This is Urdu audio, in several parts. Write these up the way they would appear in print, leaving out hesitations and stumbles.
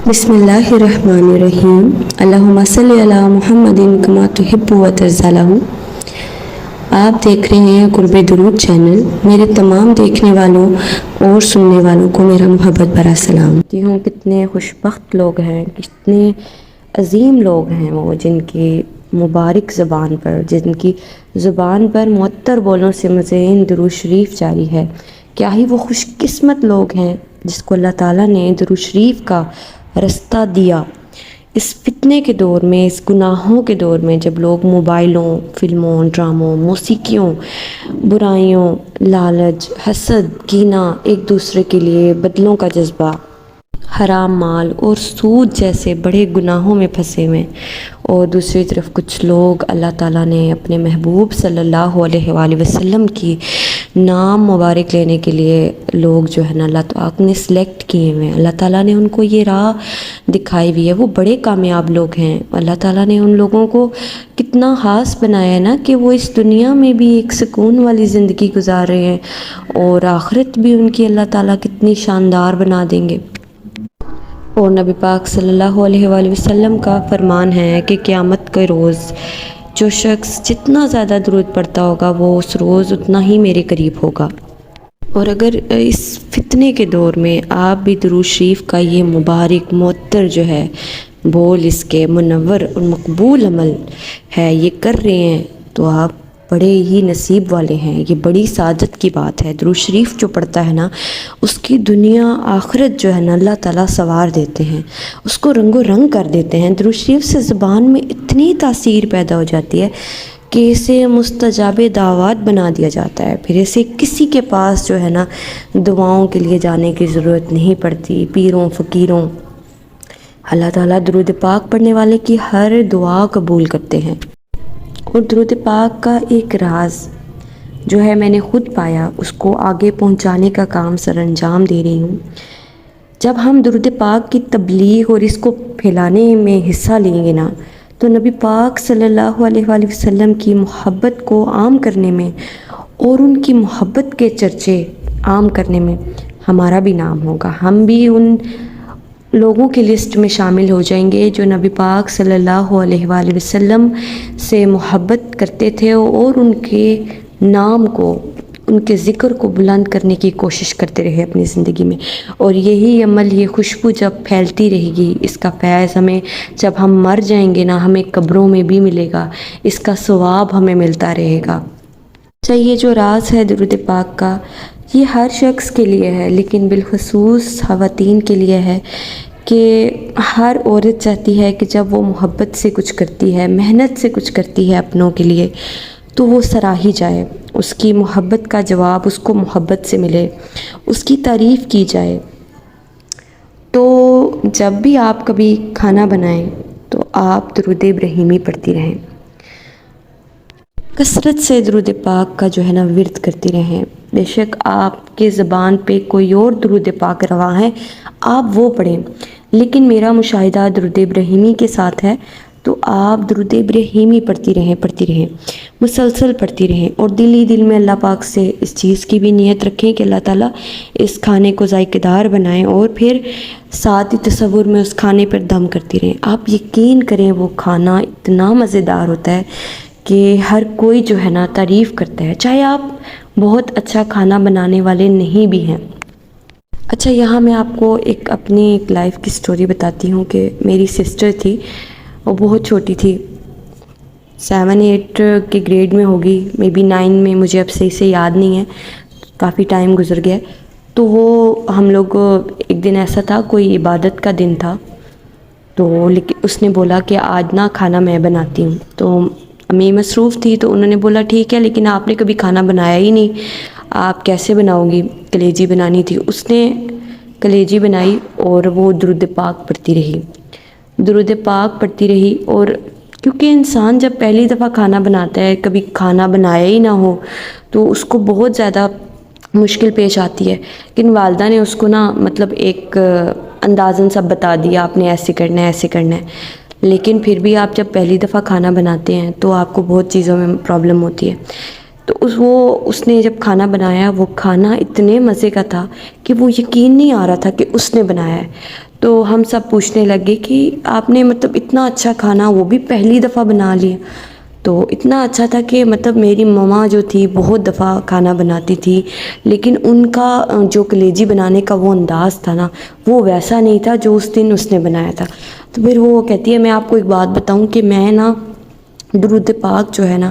بسم اللہ الرحمن الرحیم اللہم صلی علی محمد کما تحب و ترضی۔ آپ دیکھ رہے ہیں قرب درود چینل۔ میرے تمام دیکھنے والوں اور سننے والوں کو میرا محبت بھرا سلام۔ کتنے خوش بخت لوگ ہیں، کتنے عظیم لوگ ہیں وہ، جن کی مبارک زبان پر، جن کی زبان پر معطر بولوں سے مزین درود شریف جاری ہے۔ کیا ہی وہ خوش قسمت لوگ ہیں جس کو اللہ تعالیٰ نے درود شریف کا رستہ دیا۔ اس فتنے کے دور میں، اس گناہوں کے دور میں، جب لوگ موبائلوں، فلموں، ڈراموں، موسیقیوں، برائیوں، لالچ، حسد، کینہ، ایک دوسرے کے لیے بدلوں کا جذبہ، حرام مال اور سود جیسے بڑے گناہوں میں پھنسے ہوئے، اور دوسری طرف کچھ لوگ اللہ تعالیٰ نے اپنے محبوب صلی اللہ علیہ وآلہ وسلم کی نام مبارک لینے کے لیے لوگ جو ہے نا اللہ تعالیٰ نے سلیکٹ کیے ہوئے ہیں، اللہ تعالیٰ نے ان کو یہ راہ دکھائی ہوئی ہے، وہ بڑے کامیاب لوگ ہیں۔ اللہ تعالیٰ نے ان لوگوں کو کتنا خاص بنایا ہے نا کہ وہ اس دنیا میں بھی ایک سکون والی زندگی گزار رہے ہیں، اور آخرت بھی ان کی اللہ تعالیٰ کتنی شاندار بنا دیں گے۔ اور نبی پاک صلی اللہ علیہ وآلہ وسلم کا فرمان ہے کہ قیامت کے روز جو شخص جتنا زیادہ درود پڑھتا ہوگا وہ اس روز اتنا ہی میرے قریب ہوگا۔ اور اگر اس فتنے کے دور میں آپ بھی درود شریف کا یہ مبارک معطر جو ہے بول، اس کے منور اور مقبول عمل ہے، یہ کر رہے ہیں، تو آپ بڑے ہی نصیب والے ہیں۔ یہ بڑی سعادت کی بات ہے۔ درود شریف جو پڑھتا ہے نا، اس کی دنیا آخرت جو ہے نا اللہ تعالیٰ سنوار دیتے ہیں، اس کو رنگ و رنگ کر دیتے ہیں۔ درود شریف سے زبان میں اتنی تاثیر پیدا ہو جاتی ہے کہ اسے مستجاب دعوات بنا دیا جاتا ہے۔ پھر اسے کسی کے پاس جو ہے نا دعاؤں کے لیے جانے کی ضرورت نہیں پڑتی، پیروں فقیروں۔ اللہ تعالیٰ درود پاک پڑھنے والے کی ہر دعا قبول کرتے ہیں۔ اور درود پاک کا ایک راز جو ہے میں نے خود پایا، اس کو آگے پہنچانے کا کام سر انجام دے رہی ہوں۔ جب ہم درود پاک کی تبلیغ اور اس کو پھیلانے میں حصہ لیں گے نا، تو نبی پاک صلی اللہ علیہ وآلہ وسلم کی محبت کو عام کرنے میں اور ان کی محبت کے چرچے عام کرنے میں ہمارا بھی نام ہوگا۔ ہم بھی ان لوگوں کی لسٹ میں شامل ہو جائیں گے جو نبی پاک صلی اللہ علیہ وآلہ وسلم سے محبت کرتے تھے اور ان کے نام کو، ان کے ذکر کو بلند کرنے کی کوشش کرتے رہے اپنی زندگی میں۔ اور یہی عمل، یہ خوشبو جب پھیلتی رہے گی، اس کا فیض ہمیں جب ہم مر جائیں گے نا، ہمیں قبروں میں بھی ملے گا، اس کا ثواب ہمیں ملتا رہے گا۔ اچھا، یہ جو راز ہے درود پاک کا، یہ ہر شخص کے لیے ہے، لیکن بالخصوص خواتین کے لیے ہے کہ ہر عورت چاہتی ہے کہ جب وہ محبت سے کچھ کرتی ہے، محنت سے کچھ کرتی ہے اپنوں کے لیے، تو وہ سراہی جائے، اس کی محبت کا جواب اس کو محبت سے ملے، اس کی تعریف کی جائے۔ تو جب بھی آپ کبھی کھانا بنائیں تو آپ درود ابراہیمی پڑھتی رہیں، کثرت سے درود پاک کا جو ہے نا ورد کرتی رہیں۔ بے شک آپ کے زبان پہ کوئی اور درود پاک رواں ہے، آپ وہ پڑھیں، لیکن میرا مشاہدہ درود ابراہیمی کے ساتھ ہے، تو آپ درود ابراہیمی پڑھتی رہیں، مسلسل پڑھتی رہیں، اور دل ہی دل میں اللہ پاک سے اس چیز کی بھی نیت رکھیں کہ اللہ تعالیٰ اس کھانے کو ذائقہ دار بنائیں، اور پھر ساتھ ہی تصور میں اس کھانے پر دم کرتی رہیں۔ آپ یقین کریں وہ کھانا اتنا مزیدار ہوتا ہے کہ ہر کوئی جو ہے نا تعریف کرتا ہے، چاہے آپ بہت اچھا کھانا بنانے والے نہیں بھی ہیں۔ اچھا، یہاں میں آپ کو اپنی ایک لائف کی سٹوری بتاتی ہوں کہ میری سسٹر تھی، وہ بہت چھوٹی تھی، 7-8 کے گریڈ میں ہوگی، مے بی 9 میں، مجھے اب صحیح سے یاد نہیں ہے، کافی ٹائم گزر گیا۔ تو وہ ہم لوگ ایک دن ایسا تھا، کوئی عبادت کا دن تھا، تو لیکن اس نے بولا کہ آج نا کھانا میں بناتی ہوں۔ تو امی مصروف تھی، تو انہوں نے بولا ٹھیک ہے، لیکن آپ نے کبھی کھانا بنایا ہی نہیں، آپ کیسے بناؤ گی؟ کلیجی بنانی تھی۔ اس نے کلیجی بنائی اور وہ درود پاک پڑھتی رہی، اور کیونکہ انسان جب پہلی دفعہ کھانا بناتا ہے، کبھی کھانا بنایا ہی نہ ہو، تو اس کو بہت زیادہ مشکل پیش آتی ہے۔ لیکن والدہ نے اس کو نا مطلب ایک اندازاً سب بتا دیا، آپ نے ایسے کرنا ہے، ایسے کرنا ہے۔ لیکن پھر بھی آپ جب پہلی دفعہ کھانا بناتے ہیں تو آپ کو بہت چیزوں میں پرابلم ہوتی ہے۔ تو اس نے جب کھانا بنایا، وہ کھانا اتنے مزے کا تھا کہ وہ یقین نہیں آ رہا تھا کہ اس نے بنایا ہے۔ تو ہم سب پوچھنے لگے کہ آپ نے مطلب اتنا اچھا کھانا وہ بھی پہلی دفعہ بنا لیا. تو اتنا اچھا تھا کہ مطلب میری ماما جو تھی بہت دفعہ کھانا بناتی تھی، لیکن ان کا جو کلیجی بنانے کا وہ انداز تھا نا، وہ ویسا نہیں تھا جو اس دن اس نے بنایا تھا. تو پھر وہ کہتی ہے میں آپ کو ایک بات بتاؤں کہ میں نا درود پاک جو ہے نا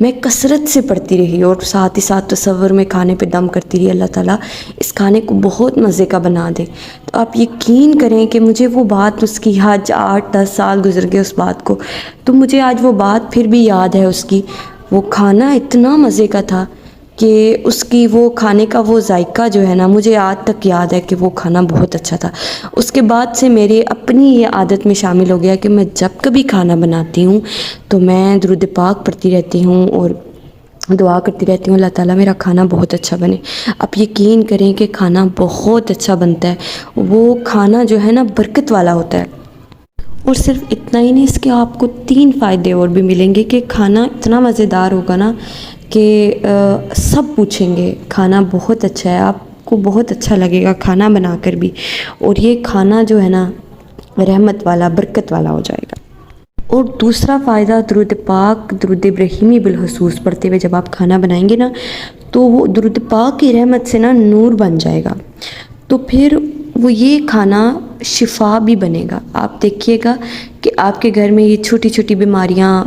میں کثرت سے پڑھتی رہی اور ساتھ ہی ساتھ تصور میں کھانے پہ دم کرتی رہی اللہ تعالیٰ اس کھانے کو بہت مزے کا بنا دے. تو آپ یقین کریں کہ مجھے وہ بات اس کی آج 8-10 سال گزر گئے اس بات کو، تو مجھے آج وہ بات پھر بھی یاد ہے اس کی. وہ کھانا اتنا مزے کا تھا کہ اس کی وہ کھانے کا وہ ذائقہ جو ہے نا مجھے آج تک یاد ہے کہ وہ کھانا بہت اچھا تھا. اس کے بعد سے میرے اپنی یہ عادت میں شامل ہو گیا کہ میں جب کبھی کھانا بناتی ہوں تو میں درود پاک پڑھتی رہتی ہوں اور دعا کرتی رہتی ہوں اللہ تعالیٰ میرا کھانا بہت اچھا بنے. آپ یقین کریں کہ کھانا بہت اچھا بنتا ہے. وہ کھانا جو ہے نا برکت والا ہوتا ہے. اور صرف اتنا ہی نہیں، اس کے آپ کو 3 فائدے اور بھی ملیں گے کہ کھانا اتنا مزیدار ہوگا نا کہ سب پوچھیں گے کھانا بہت اچھا ہے، آپ کو بہت اچھا لگے گا کھانا بنا کر بھی. اور یہ کھانا جو ہے نا رحمت والا برکت والا ہو جائے گا. اور دوسرا فائدہ درود پاک درود ابراہیمی بالخصوص پڑھتے ہوئے جب آپ کھانا بنائیں گے نا تو وہ درود پاک کی رحمت سے نا نور بن جائے گا. تو پھر وہ یہ کھانا شفا بھی بنے گا. آپ دیکھیے گا کہ آپ کے گھر میں یہ چھوٹی چھوٹی بیماریاں،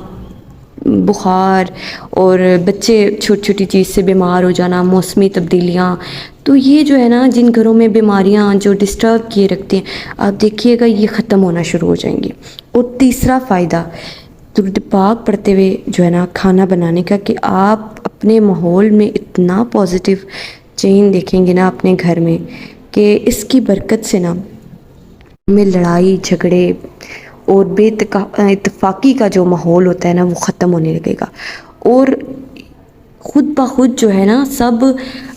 بخار اور بچے چھوٹی چھوٹی چیز سے بیمار ہو جانا، موسمی تبدیلیاں، تو یہ جو ہے نا جن گھروں میں بیماریاں جو ڈسٹرب کیے رکھتے ہیں آپ دیکھیے گا یہ ختم ہونا شروع ہو جائیں گی. اور تیسرا فائدہ درود پاک پڑھتے ہوئے جو ہے نا کھانا بنانے کا کہ آپ اپنے ماحول میں اتنا پازیٹیو چینج دیکھیں گے نا اپنے گھر میں کہ اس کی برکت سے نا میں لڑائی جھگڑے اور بے اتفاقی کا جو ماحول ہوتا ہے نا وہ ختم ہونے لگے گا. اور خود بخود جو ہے نا سب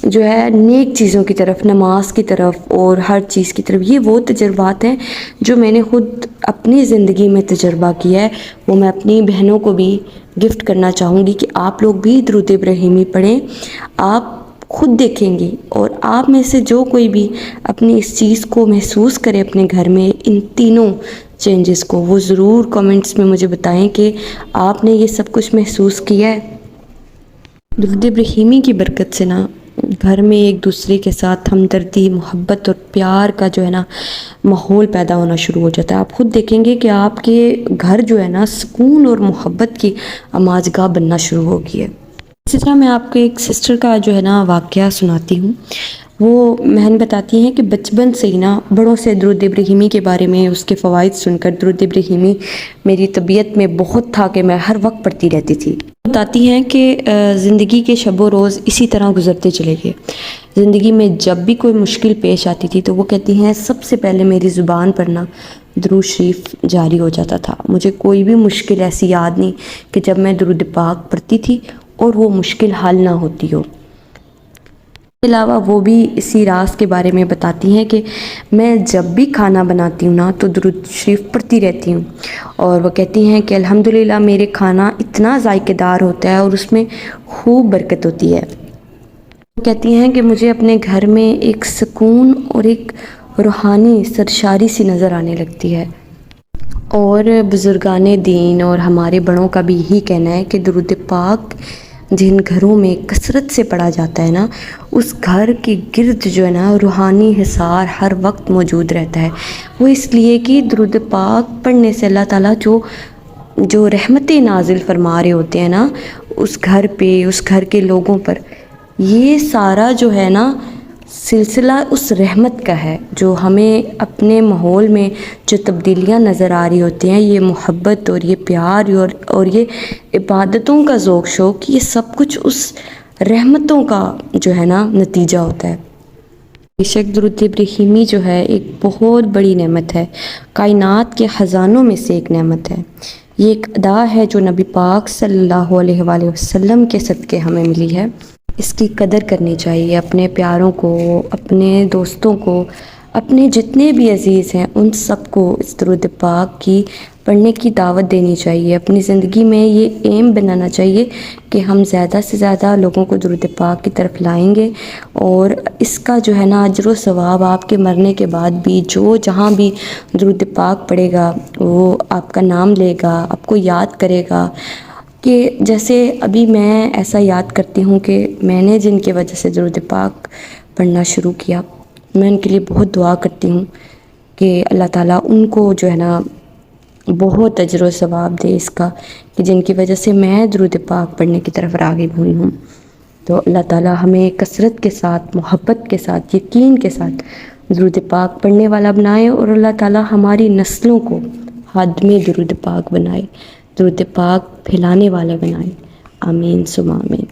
جو ہے نیک چیزوں کی طرف، نماز کی طرف اور ہر چیز کی طرف. یہ وہ تجربات ہیں جو میں نے خود اپنی زندگی میں تجربہ کیا ہے، وہ میں اپنی بہنوں کو بھی گفٹ کرنا چاہوں گی کہ آپ لوگ بھی درود ابراہیمی پڑھیں. آپ خود دیکھیں گی اور آپ میں سے جو کوئی بھی اپنی اس چیز کو محسوس کرے اپنے گھر میں ان تینوں چینجز کو، وہ ضرور کمنٹس میں مجھے بتائیں کہ آپ نے یہ سب کچھ محسوس کیا ہے. درود ابراہیمی کی برکت سے نا گھر میں ایک دوسرے کے ساتھ ہمدردی، محبت اور پیار کا جو ہے نا ماحول پیدا ہونا شروع ہو جاتا ہے. آپ خود دیکھیں گے کہ آپ کے گھر جو ہے نا سکون اور محبت کی آماجگاہ بننا شروع ہو گئی ہے. اسی طرح میں آپ کو ایک سسٹر کا جو ہے نا واقعہ سناتی ہوں. وہ بہن بتاتی ہیں کہ بچپن سے ہی نا بڑوں سے درود ابراہیمی کے بارے میں اس کے فوائد سن کر درود ابراہیمی میری طبیعت میں بہت تھا کہ میں ہر وقت پڑھتی رہتی تھی. بتاتی ہیں کہ زندگی کے شب و روز اسی طرح گزرتے چلے گئے. زندگی میں جب بھی کوئی مشکل پیش آتی تھی تو وہ کہتی ہیں سب سے پہلے میری زبان پر نا درود شریف جاری ہو جاتا تھا. مجھے کوئی بھی مشکل ایسی یاد نہیں کہ جب میں درود پاک پڑھتی تھی اور وہ مشکل حل نہ ہوتی ہو. اس کے علاوہ وہ بھی اسی راز کے بارے میں بتاتی ہیں کہ میں جب بھی کھانا بناتی ہوں نا تو درود شریف پڑھتی رہتی ہوں. اور وہ کہتی ہیں کہ الحمدللہ میرے کھانا اتنا ذائقے دار ہوتا ہے اور اس میں خوب برکت ہوتی ہے. وہ کہتی ہیں کہ مجھے اپنے گھر میں ایک سکون اور ایک روحانی سرشاری سی نظر آنے لگتی ہے. اور بزرگان دین اور ہمارے بڑوں کا بھی یہی کہنا ہے کہ درود پاک جن گھروں میں کثرت سے پڑھا جاتا ہے نا اس گھر کے گرد جو ہے نا روحانی حصار ہر وقت موجود رہتا ہے. وہ اس لیے کہ درود پاک پڑھنے سے اللہ تعالیٰ جو رحمتیں نازل فرما رہے ہوتے ہیں نا اس گھر پہ، اس گھر کے لوگوں پر، یہ سارا جو ہے نا سلسلہ اس رحمت کا ہے. جو ہمیں اپنے ماحول میں جو تبدیلیاں نظر آ رہی ہوتی ہیں، یہ محبت اور یہ پیار اور یہ عبادتوں کا ذوق شوق، یہ سب کچھ اس رحمتوں کا جو ہے نا نتیجہ ہوتا ہے. بے شک درود ابراہیمی جو ہے ایک بہت بڑی نعمت ہے، کائنات کے خزانوں میں سے ایک نعمت ہے. یہ ایک ادا ہے جو نبی پاک صلی اللہ علیہ وآلہ وسلم کے صدقے ہمیں ملی ہے. اس کی قدر کرنی چاہیے. اپنے پیاروں کو، اپنے دوستوں کو اپنے جتنے بھی عزیز ہیں ان سب کو اس درود پاک کی پڑھنے کی دعوت دینی چاہیے. اپنی زندگی میں یہ ایم بنانا چاہیے کہ ہم زیادہ سے زیادہ لوگوں کو درود پاک کی طرف لائیں گے، اور اس کا جو ہے نا اجر و ثواب آپ کے مرنے کے بعد بھی جو جہاں بھی درود پاک پڑھے گا وہ آپ کا نام لے گا، آپ کو یاد کرے گا. کہ جیسے ابھی میں ایسا یاد کرتی ہوں کہ میں نے جن کی وجہ سے درود پاک پڑھنا شروع کیا، میں ان کے لیے بہت دعا کرتی ہوں کہ اللہ تعالیٰ ان کو جو ہے نا بہت اجر و ثواب دے اس کا، کہ جن کی وجہ سے میں درود پاک پڑھنے کی طرف راغب ہوئی ہوں. تو اللہ تعالیٰ ہمیں کثرت کے ساتھ، محبت کے ساتھ، یقین کے ساتھ درود پاک پڑھنے والا بنائے، اور اللہ تعالیٰ ہماری نسلوں کو خادم درود پاک بنائے، درود پاک پھیلانے والے بنائے. آمین ثم آمین.